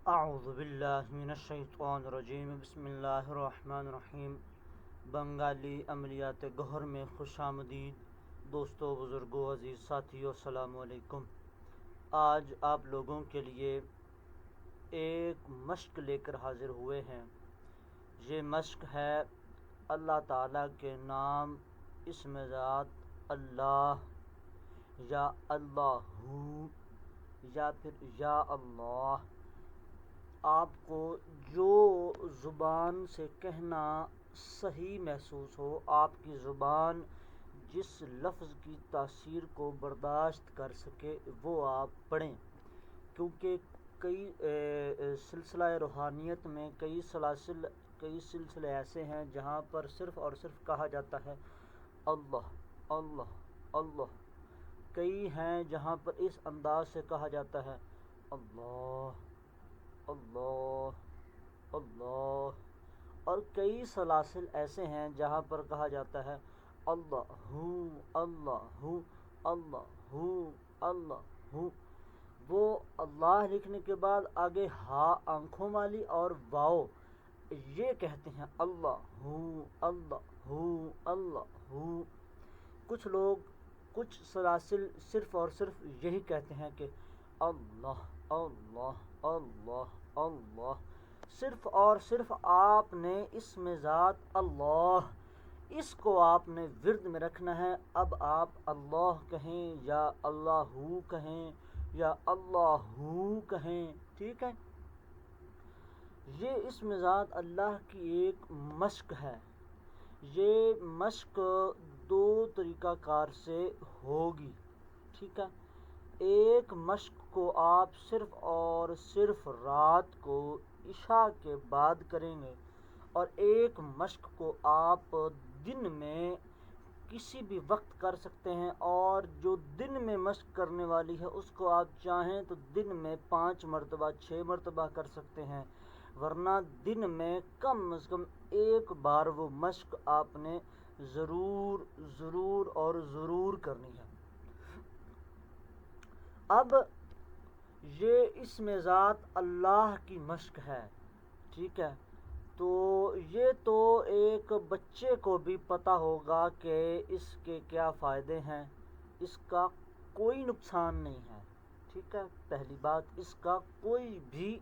اعوذ باللہ من الشیطان الرجیم بسم اللہ الرحمن الرحیم۔ بنگالی عملیات گوہر میں خوش آمدید دوستو، بزرگوں، عزیز ساتھیو، السلام علیکم۔ آج آپ لوگوں کے لیے ایک مشق لے کر حاضر ہوئے ہیں۔ یہ مشق ہے اللہ تعالیٰ کے نام، اسم ذات اللہ یا اللہ یا پھر یا اللہ۔ آپ کو جو زبان سے کہنا صحیح محسوس ہو، آپ کی زبان جس لفظ کی تاثیر کو برداشت کر سکے وہ آپ پڑھیں، کیونکہ کئی سلسلہ روحانیت میں کئی سلسلے ایسے ہیں جہاں پر صرف اور صرف کہا جاتا ہے اللہ اللہ اللہ۔ کئی ہیں جہاں پر اس انداز سے کہا جاتا ہے اللہ اللہ اللہ، اور کئی سلاسل ایسے ہیں جہاں پر کہا جاتا ہے اللہ اللہ اللہ اللہ۔ وہ اللہ لکھنے کے بعد آگے ہا آنکھوں والی اور واؤ، یہ کہتے ہیں اللہ اللہ اللہ۔ کچھ لوگ کچھ سلاسل صرف اور صرف یہی کہتے ہیں کہ اللہ اللہ اللہ اللہ۔ صرف اور صرف آپ نے اسم ذات اللہ، اس کو آپ نے ورد میں رکھنا ہے۔ اب آپ اللہ کہیں یا اللہ کہیں یا اللہ کہیں، ٹھیک ہے۔ یہ اسم ذات اللہ کی ایک مشق ہے۔ یہ مشق دو طریقہ کار سے ہوگی، ٹھیک ہے۔ ایک مشق کو آپ صرف اور صرف رات کو عشاء کے بعد کریں گے، اور ایک مشق کو آپ دن میں کسی بھی وقت کر سکتے ہیں، اور جو دن میں مشق کرنے والی ہے اس کو آپ چاہیں تو دن میں 5 مرتبہ 6 مرتبہ کر سکتے ہیں، ورنہ دن میں کم از کم ایک بار وہ مشق آپ نے ضرور اور ضرور کرنی ہے۔ اب یہ اسم ذات اللہ کی مشق ہے، ٹھیک ہے۔ تو یہ تو ایک بچے کو بھی پتہ ہوگا کہ اس کے کیا فائدے ہیں، اس کا کوئی نقصان نہیں ہے، ٹھیک ہے۔ پہلی بات، اس کا کوئی بھی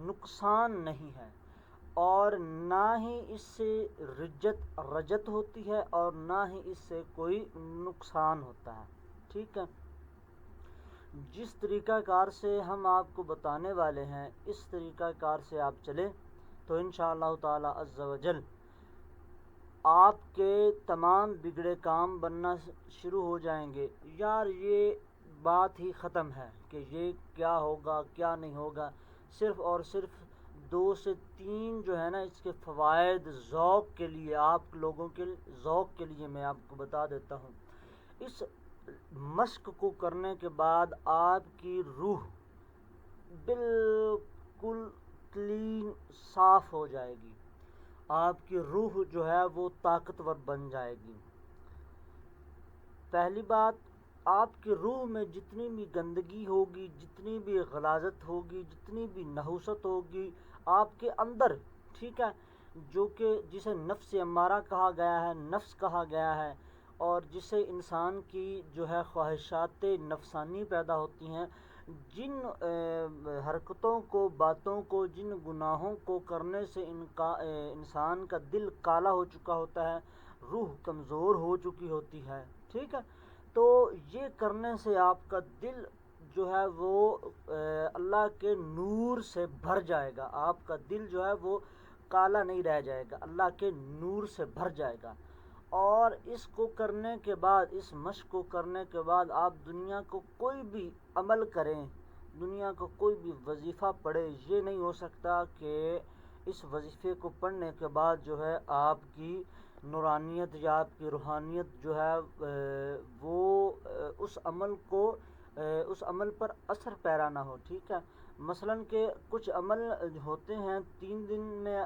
نقصان نہیں ہے، اور نہ ہی اس سے رجت ہوتی ہے اور نہ ہی اس سے کوئی نقصان ہوتا ہے، ٹھیک ہے۔ جس طریقہ کار سے ہم آپ کو بتانے والے ہیں اس طریقہ کار سے آپ چلیں تو انشاءاللہ تعالی عز و جل آپ کے تمام بگڑے کام بننا شروع ہو جائیں گے۔ یار یہ بات ہی ختم ہے کہ یہ کیا ہوگا کیا نہیں ہوگا، صرف اور صرف 2 سے 3 جو ہے نا اس کے فوائد ذوق کے لیے، آپ لوگوں کے ذوق کے لیے میں آپ کو بتا دیتا ہوں۔ اس مشق کو کرنے کے بعد آپ کی روح بالکل کلین صاف ہو جائے گی، آپ کی روح جو ہے وہ طاقتور بن جائے گی۔ پہلی بات، آپ کی روح میں جتنی بھی گندگی ہوگی، جتنی بھی غلاظت ہوگی، جتنی بھی نحوست ہوگی آپ کے اندر، ٹھیک ہے، جو کہ جسے نفس امارہ کہا گیا ہے، نفس کہا گیا ہے، اور جسے انسان کی جو ہے خواہشات نفسانی پیدا ہوتی ہیں، جن حرکتوں کو، باتوں کو، جن گناہوں کو کرنے سے انسان کا دل کالا ہو چکا ہوتا ہے، روح کمزور ہو چکی ہوتی ہے، ٹھیک ہے۔ تو یہ کرنے سے آپ کا دل جو ہے وہ اللہ کے نور سے بھر جائے گا، آپ کا دل جو ہے وہ کالا نہیں رہ جائے گا، اللہ کے نور سے بھر جائے گا۔ اور اس کو کرنے کے بعد، اس مشق کو کرنے کے بعد آپ دنیا کو کوئی بھی عمل کریں، دنیا کو کوئی بھی وظیفہ پڑھیں، یہ نہیں ہو سکتا کہ اس وظیفے کو پڑھنے کے بعد جو ہے آپ کی نورانیت یا آپ کی روحانیت جو ہے وہ اس عمل پر اثر پیرا نہ ہو، ٹھیک ہے۔ مثلاً کہ کچھ عمل ہوتے ہیں 3 دن میں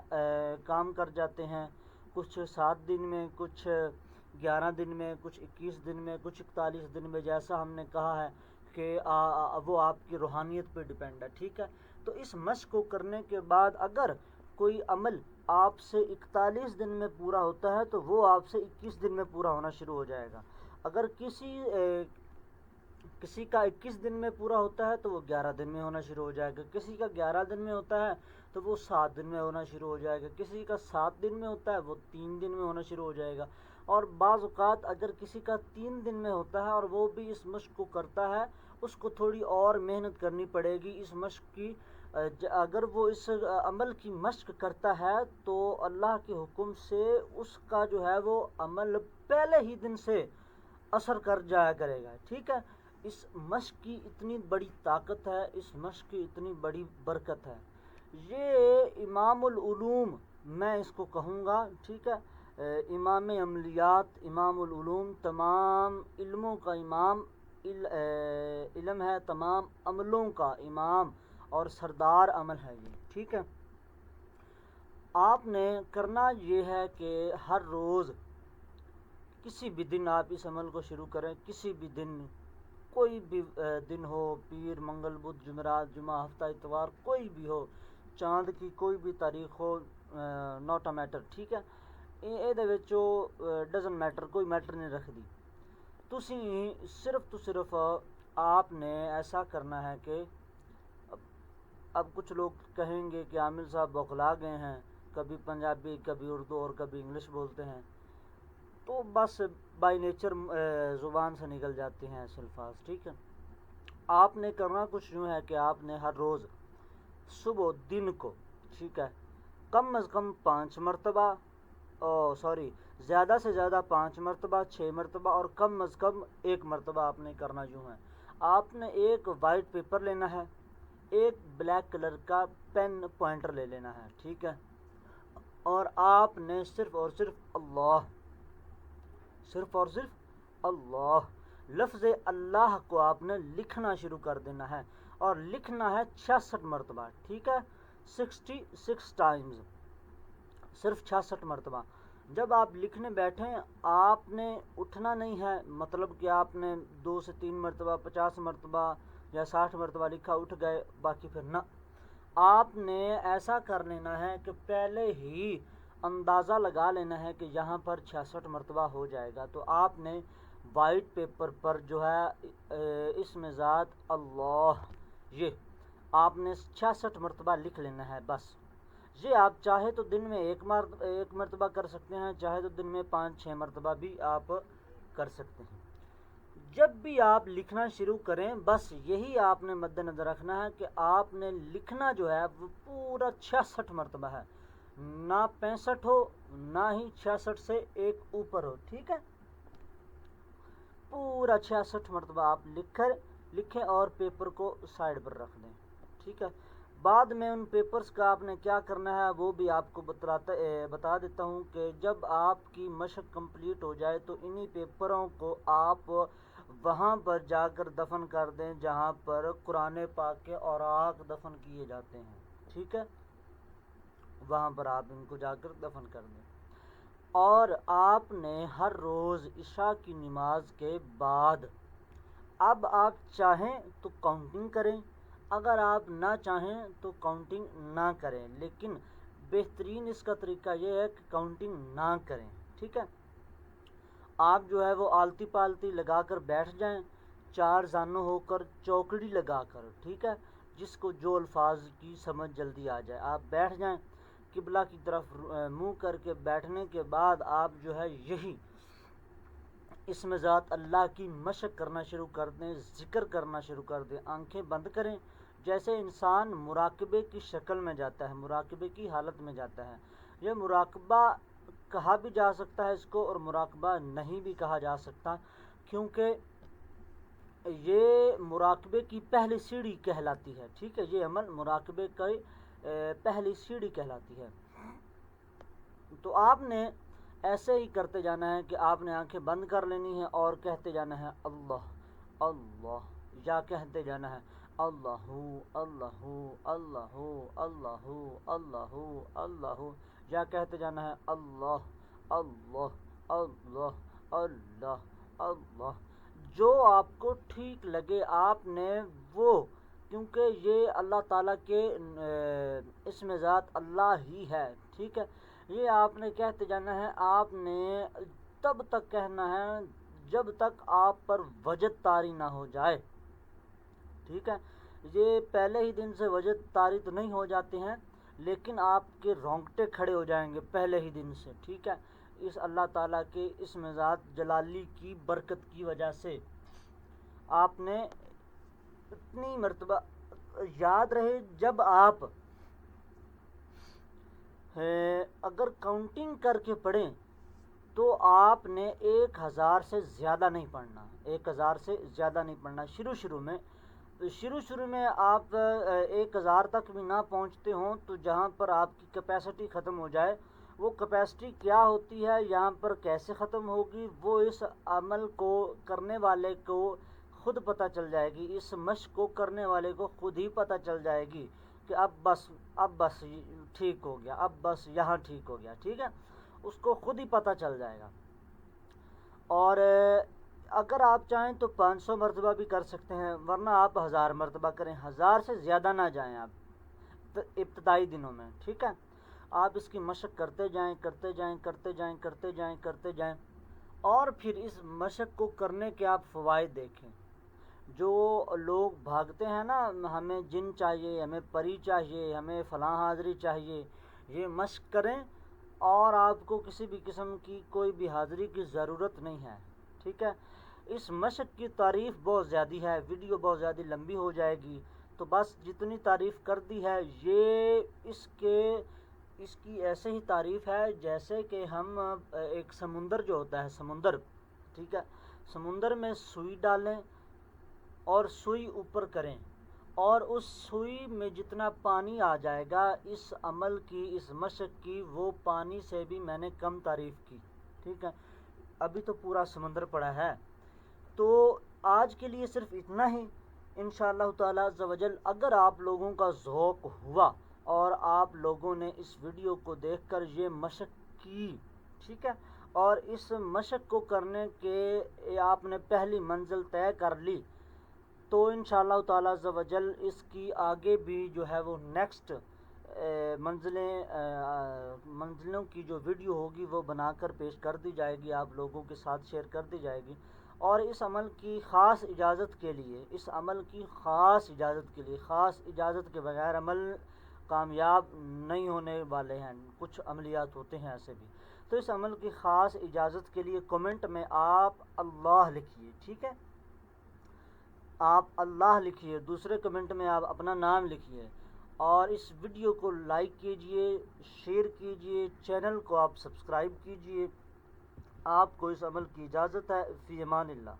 کام کر جاتے ہیں، کچھ 7 دن میں، کچھ 11 دن میں، کچھ 21 دن میں، کچھ 41 دن میں، جیسا ہم نے کہا ہے کہ وہ آپ کی روحانیت پہ ڈیپینڈ ہے، ٹھیک ہے۔ تو اس مشق کو کرنے کے بعد اگر کوئی عمل آپ سے 41 دن میں پورا ہوتا ہے تو وہ آپ سے 21 دن میں پورا ہونا شروع ہو جائے گا. اگر کسی کا 21 دن میں پورا ہوتا ہے تو وہ 11 دن میں ہونا شروع ہو جائے گا. کسی کا 11 دن میں ہوتا ہے تو وہ 7 دن میں ہونا شروع ہو جائے گا. کسی کا 7 دن میں ہوتا ہے وہ 3 دن میں ہونا شروع ہو جائے گا. اور بعض اوقات اگر کسی کا 3 دن میں ہوتا ہے اور وہ بھی اس مشق کو کرتا ہے، اس کو تھوڑی اور محنت کرنی پڑے گی اس مشق کی. اگر وہ اس عمل کی مشق کرتا ہے تو اللہ کے حکم سے اس کا جو ہے وہ عمل پہلے ہی دن سے اثر کر جایا کرے گا. ٹھیک ہے. اس مشق کی اتنی بڑی طاقت ہے، اس مشق کی اتنی بڑی برکت ہے. یہ امام العلوم میں اس کو کہوں گا. ٹھیک ہے. امام عملیات، امام العلوم، تمام علموں کا امام، علم ہے تمام عملوں کا امام اور سردار عمل ہے یہ. ٹھیک ہے. آپ نے کرنا یہ ہے کہ ہر روز کسی بھی دن آپ اس عمل کو شروع کریں. کسی بھی دن، کوئی بھی دن ہو، پیر، منگل، بدھ، جمعرات، جمعہ، ہفتہ، اتوار، کوئی بھی ہو، چاند کی کوئی بھی تاریخ ہو، ناٹ اے میٹر. ٹھیک ہے. ਇਹਦੇ ਵਿੱਚ ڈزن میٹر، کوئی میٹر نہیں رکھتی. تسی صرف تو صرف آپ نے ایسا کرنا ہے کہ اب کچھ لوگ کہیں گے کہ عامل صاحب بوکھلا گئے ہیں، کبھی پنجابی، کبھی اردو اور کبھی انگلش بولتے ہیں. تو بس بائی نیچر زبان سے نکل جاتے ہیں ایسے الفاظ. ٹھیک ہے. آپ نے کرنا کچھ یوں ہے کہ آپ نے ہر روز صبح دن کو، ٹھیک ہے، کم از کم 5 مرتبہ، زیادہ سے زیادہ 5 مرتبہ، 6 مرتبہ اور کم از کم 1 مرتبہ آپ نے کرنا یوں ہے. آپ نے ایک وائٹ پیپر لینا ہے، ایک بلیک کلر کا پین پوائنٹر لے لینا ہے. ٹھیک ہے. اور آپ نے صرف اور صرف اللہ لفظ اللہ کو آپ نے لکھنا شروع کر دینا ہے. اور لکھنا ہے 66 مرتبہ. ٹھیک ہے. 66 ٹائمز، صرف 66 مرتبہ. جب آپ لکھنے بیٹھیں آپ نے اٹھنا نہیں ہے، مطلب کہ آپ نے 2 سے 3 مرتبہ 50 مرتبہ یا 60 مرتبہ لکھا، اٹھ گئے، باقی پھر نہ. آپ نے ایسا کر لینا ہے کہ پہلے ہی اندازہ لگا لینا ہے کہ یہاں پر 66 مرتبہ ہو جائے گا. تو آپ نے وائٹ پیپر پر جو ہے اس میں ذات اللہ، یہ آپ نے 66 مرتبہ لکھ لینا ہے بس. یہ آپ چاہے تو دن میں ایک مرتبہ کر سکتے ہیں، چاہے تو دن میں 5-6 مرتبہ بھی آپ کر سکتے ہیں. جب بھی آپ لکھنا شروع کریں بس یہی آپ نے مد نظر رکھنا ہے کہ آپ نے لکھنا جو ہے وہ پورا 66 مرتبہ ہے، نہ 65 ہو نہ ہی 66 سے ایک اوپر ہو. ٹھیک ہے. پورا 66 مرتبہ آپ لکھیں اور پیپر کو سائڈ پر رکھ دیں. ٹھیک ہے. بعد میں ان پیپرز کا آپ نے کیا کرنا ہے وہ بھی آپ کو بتا دیتا ہوں کہ جب آپ کی مشق کمپلیٹ ہو جائے تو انہی پیپروں کو آپ وہاں پر جا کر دفن کر دیں جہاں پر قرآن پاک کے اوراق دفن کیے جاتے ہیں. ٹھیک ہے. وہاں پر آپ ان کو جا کر دفن کر دیں. اور آپ نے ہر روز عشاء کی نماز کے بعد، اب آپ چاہیں تو کاؤنٹنگ کریں، اگر آپ نہ چاہیں تو کاؤنٹنگ نہ کریں، لیکن بہترین اس کا طریقہ یہ ہے کہ کاؤنٹنگ نہ کریں. ٹھیک ہے. آپ جو ہے وہ آلتی پالتی لگا کر بیٹھ جائیں، 4 زانوں ہو کر چوکڑی لگا کر. ٹھیک ہے. جس کو جو الفاظ کی سمجھ جلدی آ جائے آپ بیٹھ جائیں، قبلہ کی طرف منہ کر کے. بیٹھنے کے بعد آپ جو ہے یہی اسم ذات اللہ کی مشق کرنا شروع کر دیں، ذکر کرنا شروع کر دیں. آنکھیں بند کریں، جیسے انسان مراقبے کی شکل میں جاتا ہے، مراقبے کی حالت میں جاتا ہے. یہ مراقبہ کہا بھی جا سکتا ہے اس کو اور مراقبہ نہیں بھی کہا جا سکتا، کیونکہ یہ مراقبے کی پہلی سیڑھی کہلاتی ہے. ٹھیک ہے. یہ عمل مراقبے کی پہلی سیڑھی کہلاتی ہے. تو آپ نے ایسے ہی کرتے جانا ہے کہ آپ نے آنکھیں بند کر لینی ہے اور کہتے جانا ہے اللہ اللہ، یا کہتے جانا ہے اللہ اللہ اللہ اللہ اللہ اللہ، یا کہتے جانا ہے اللہ اللہ اللہ اللہ اللہ. جو آپ کو ٹھیک لگے آپ نے وہ کیونکہ یہ اللہ تعالیٰ کے اسم ذات اللہ ہی ہے، ٹھیک ہے۔ یہ آپ نے کہتے جانا ہے، آپ نے تب تک کہنا ہے جب تک آپ پر وجد طاری نہ ہو جائے، ٹھیک ہے۔ یہ پہلے ہی دن سے وجد طاری تو نہیں ہو جاتے ہیں، لیکن آپ کے رونگٹے کھڑے ہو جائیں گے پہلے ہی دن سے، ٹھیک ہے، اس اللہ تعالیٰ کے اسم ذات جلالی کی برکت کی وجہ سے۔ آپ نے اتنی مرتبہ یاد رہے، جب آپ اگر کاؤنٹنگ کر کے پڑھیں تو آپ نے 1000 سے زیادہ نہیں پڑھنا، 1000 سے زیادہ نہیں پڑھنا شروع میں آپ 1000 تک بھی نہ پہنچتے ہوں تو جہاں پر آپ کی کیپیسٹی ختم ہو جائے، وہ کیپیسٹی کیا ہوتی ہے، یہاں پر کیسے ختم ہوگی، وہ اس عمل کو کرنے والے کو خود پتہ چل جائے گی، اس مشق کو کرنے والے کو خود ہی پتہ چل جائے گی کہ اب بس ٹھیک ہو گیا، اب بس یہاں ٹھیک ہو گیا، ٹھیک ہے، اس کو خود ہی پتہ چل جائے گا۔ اور اگر آپ چاہیں تو 500 مرتبہ بھی کر سکتے ہیں، ورنہ آپ 1000 مرتبہ کریں، 1000 سے زیادہ نہ جائیں آپ ابتدائی دنوں میں، ٹھیک ہے۔ آپ اس کی مشق کرتے جائیں اور پھر اس مشق کو کرنے کے آپ فوائد دیکھیں۔ جو لوگ بھاگتے ہیں نا، ہمیں جن چاہیے، ہمیں پری چاہیے، ہمیں فلاں حاضری چاہیے، یہ مشق کریں اور آپ کو کسی بھی قسم کی کوئی بھی حاضری کی ضرورت نہیں ہے، ٹھیک ہے۔ اس مشق کی تعریف بہت زیادہ ہے، ویڈیو بہت زیادہ لمبی ہو جائے گی، تو بس جتنی تعریف کر دی ہے، یہ اس کی ایسے ہی تعریف ہے جیسے کہ ہم ایک سمندر جو ہوتا ہے، سمندر، ٹھیک ہے، سمندر میں سوئی ڈالیں اور سوئی اوپر کریں، اور اس سوئی میں جتنا پانی آ جائے گا اس عمل کی، اس مشق کی، وہ پانی سے بھی میں نے کم تعریف کی، ٹھیک ہے۔ ابھی تو پورا سمندر پڑا ہے، تو آج کے لیے صرف اتنا ہی۔ انشاءاللہ تعالی عز و جل اگر آپ لوگوں کا ذوق ہوا اور آپ لوگوں نے اس ویڈیو کو دیکھ کر یہ مشق کی، ٹھیک ہے، اور اس مشق کو کرنے کے آپ نے پہلی منزل طے کر لی، تو انشاءاللہ تعالی عز و جل اس کی آگے بھی جو ہے وہ نیکسٹ منزلوں کی جو ویڈیو ہوگی وہ بنا کر پیش کر دی جائے گی، آپ لوگوں کے ساتھ شیئر کر دی جائے گی۔ اور اس عمل کی خاص اجازت کے لیے، خاص اجازت کے بغیر عمل کامیاب نہیں ہونے والے ہیں، کچھ عملیات ہوتے ہیں ایسے بھی، تو اس عمل کی خاص اجازت کے لیے کمنٹ میں آپ اللہ لکھیے، ٹھیک ہے، آپ اللہ لکھیے، دوسرے کمنٹ میں آپ اپنا نام لکھیے، اور اس ویڈیو کو لائک کیجئے، شیئر کیجئے، چینل کو آپ سبسکرائب کیجئے۔ آپ کو اس عمل کی اجازت ہے، فی امان اللہ۔